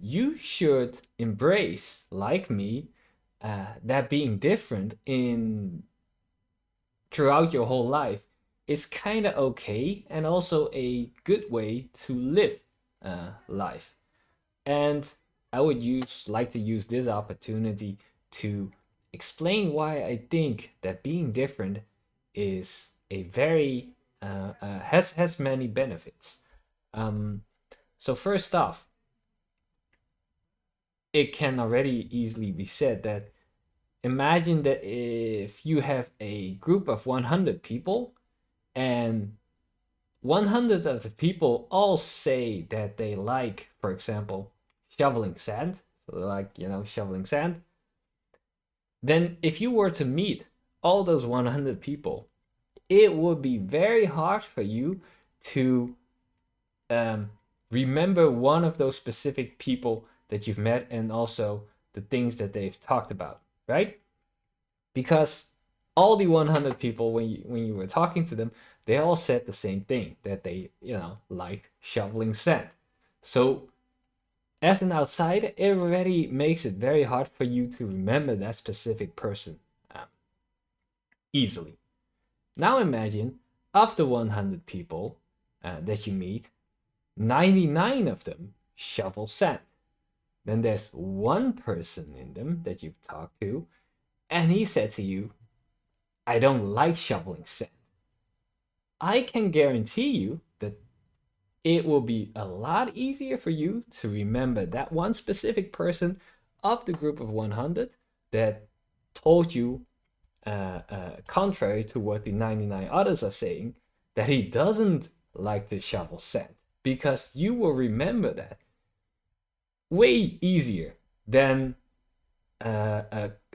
you should embrace, like me, that being different in throughout your whole life is kind of okay and also a good way to live life. And I would like to use this opportunity to explain why I think that being different is a very has many benefits. Um, so first off, it can already easily be said that imagine that if you have a group of 100 people and 100 of the people all say that they like, for example, shoveling sand, so they like, shoveling sand, then if you were to meet all those 100 people, it would be very hard for you to um, remember one of those specific people that you've met and also the things that they've talked about, right? Because all the 100 people when you were talking to them, they all said the same thing, that they like shoveling sand. So as an outsider, it already makes it very hard for you to remember that specific person um, easily. Now imagine, of the 100 people that you meet, 99 of them shovel sand. Then there's one person in them that you've talked to, and he said to you, I don't like shoveling sand. I can guarantee you that it will be a lot easier for you to remember that one specific person of the group of 100 that told you, contrary to what the 99 others are saying, that he doesn't like to shovel sand. Because you will remember that way easier than uh,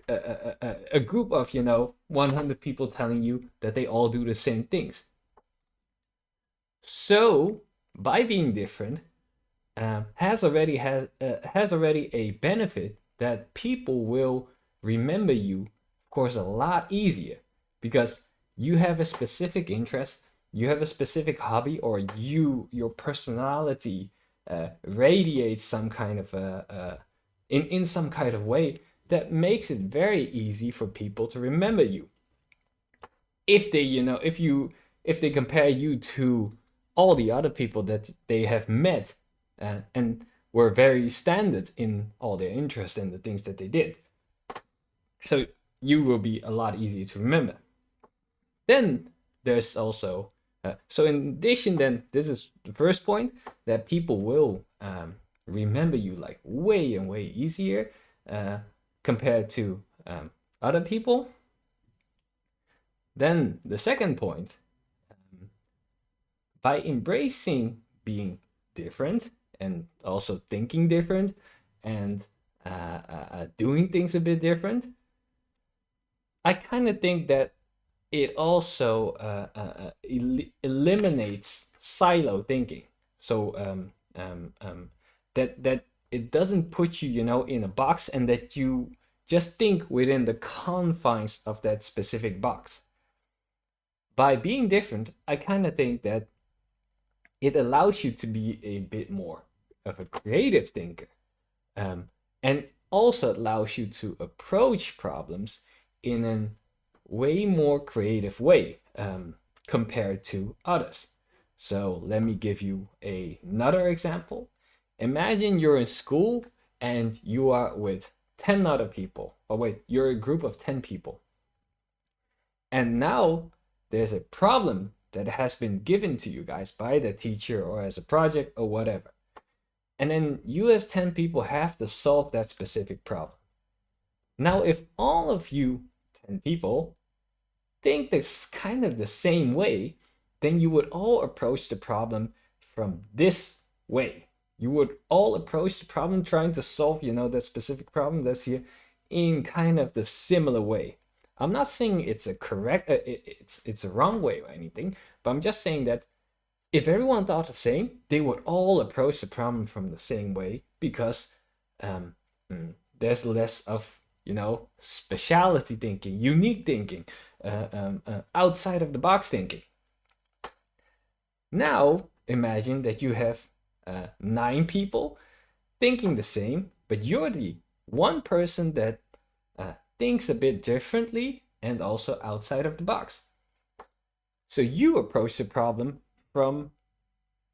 a, a group of 100 people telling you that they all do the same things. So by being different, has already a benefit that people will remember you, of course, a lot easier because you have a specific interest, you have a specific hobby, or your personality radiates some kind of in some kind of way that makes it very easy for people to remember you. If they if they compare you to all the other people that they have met and were very standard in all their interests and the things that they did, so you will be a lot easier to remember. Then there's also so in addition, then this is the first point, that people will remember you like way and way easier uh, compared to other people. Then the second point, by embracing being different and also thinking different and doing things a bit different, I kind of think that it also eliminates silo thinking. So that it doesn't put you, in a box, and that you just think within the confines of that specific box. By being different, I kind of think that it allows you to be a bit more of a creative thinker, um, and also allows you to approach problems in a way more creative way compared to others. So let me give you another example. Imagine you're in school and you are with 10 other people. Oh, wait, you're a group of 10 people. And now there's a problem that has been given to you guys by the teacher or as a project or whatever. And then you as 10 people have to solve that specific problem. Now, if all of you 10 people think this kind of the same way, then you would all approach the problem from this way. You would all approach the problem trying to solve, that specific problem that's here in kind of the similar way. I'm not saying it's a correct, it's a wrong way or anything, but I'm just saying that if everyone thought the same, they would all approach the problem from the same way because um, there's less of speciality thinking, unique thinking, outside of the box thinking. Now imagine that you have 9 people thinking the same, but you're the one person that thinks a bit differently and also outside of the box. So you approach the problem from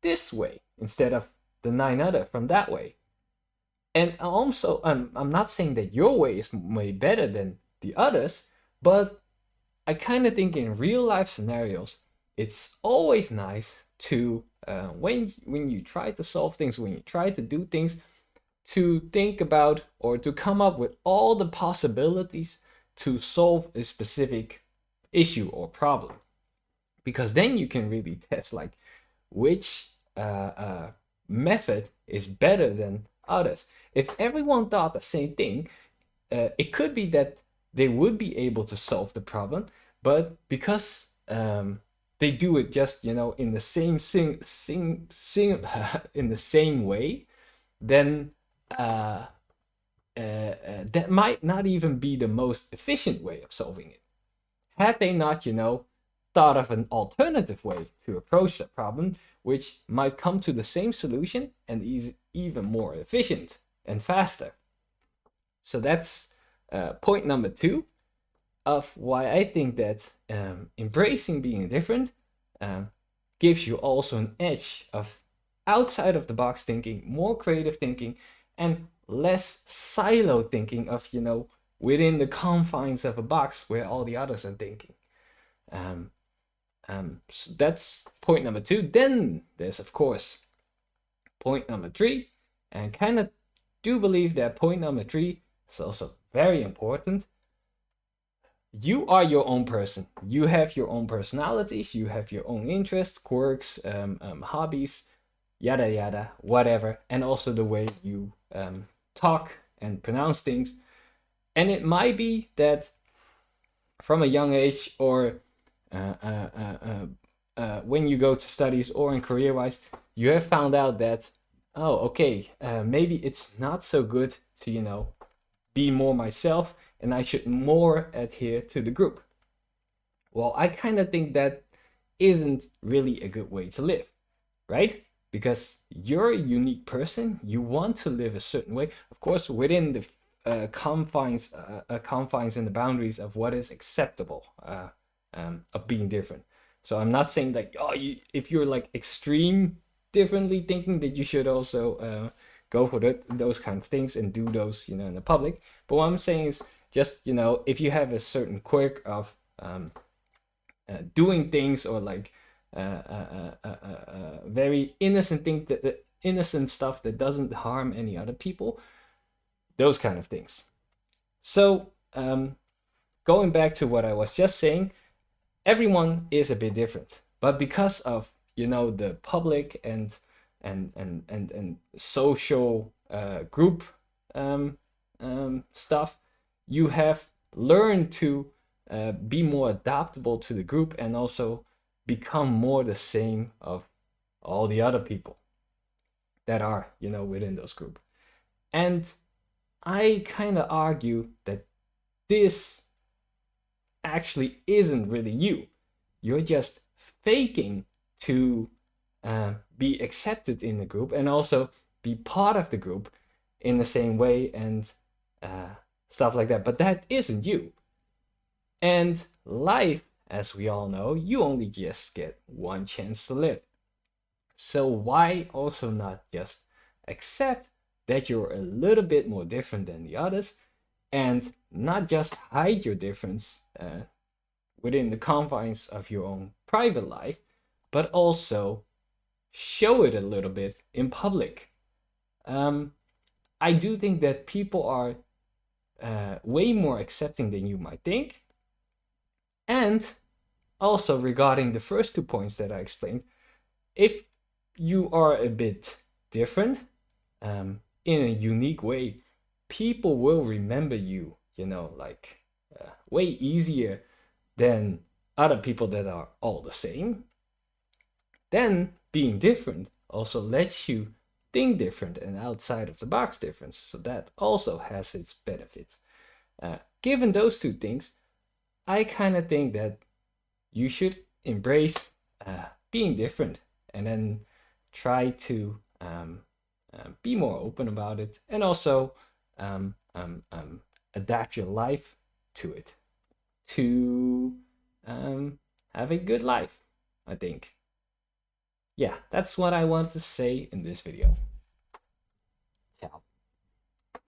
this way instead of the 9 other from that way. And also, I'm not saying that your way is way better than the others, but I kind of think in real life scenarios, it's always nice to when you try to solve things, when you try to do things, to think about or to come up with all the possibilities to solve a specific issue or problem, because then you can really test like which method is better than others. If everyone thought the same thing, it could be that they would be able to solve the problem, but because they do it just in the in the same way, then that might not even be the most efficient way of solving it. Had they not, thought of an alternative way to approach the problem, which might come to the same solution and is even more efficient and faster. So that's point number 2 of why I think that embracing being different gives you also an edge of outside of the box thinking, more creative thinking, and less silo thinking of, within the confines of a box where all the others are thinking. So that's point number 2. Then there's, of course, point number 3, and kind of do believe that point number 3 is also very important. You are your own person. You have your own personalities. You have your own interests, quirks, hobbies, yada yada, whatever, and also the way you talk and pronounce things. And it might be that from a young age, or when you go to studies or in career-wise, you have found out that, oh, okay, maybe it's not so good to, be more myself, and I should more adhere to the group. Well, I kind of think that isn't really a good way to live, right? Because you're a unique person, you want to live a certain way, of course, within the confines and the boundaries of what is acceptable of being different. So I'm not saying like, if you're like extreme differently thinking, that you should also go for those kind of things and do those, in the public. But what I'm saying is just, if you have a certain quirk of doing things, or like very innocent thing, that innocent stuff that doesn't harm any other people, those kind of things. So going back to what I was just saying, everyone is a bit different, but because of the public and social group stuff, you have learned to be more adaptable to the group and also become more the same of all the other people that are within those group. And I kind of argue that this actually isn't really you. You're just faking to be accepted in the group and also be part of the group in the same way and stuff like that. But that isn't you. And life, as we all know, you only just get one chance to live. So why also not just accept that you're a little bit more different than the others, and not just hide your difference within the confines of your own private life, but also show it a little bit in public. I do think that people are way more accepting than you might think. And also regarding the first 2 points that I explained, if you are a bit different in a unique way, people will remember you, like way easier than other people that are all the same. Then being different also lets you think different and outside of the box difference. So that also has its benefits. Given those 2 things, I kind of think that you should embrace being different, and then try to be more open about it, and also adapt your life to it to have a good life, I think. Yeah, that's what I want to say in this video.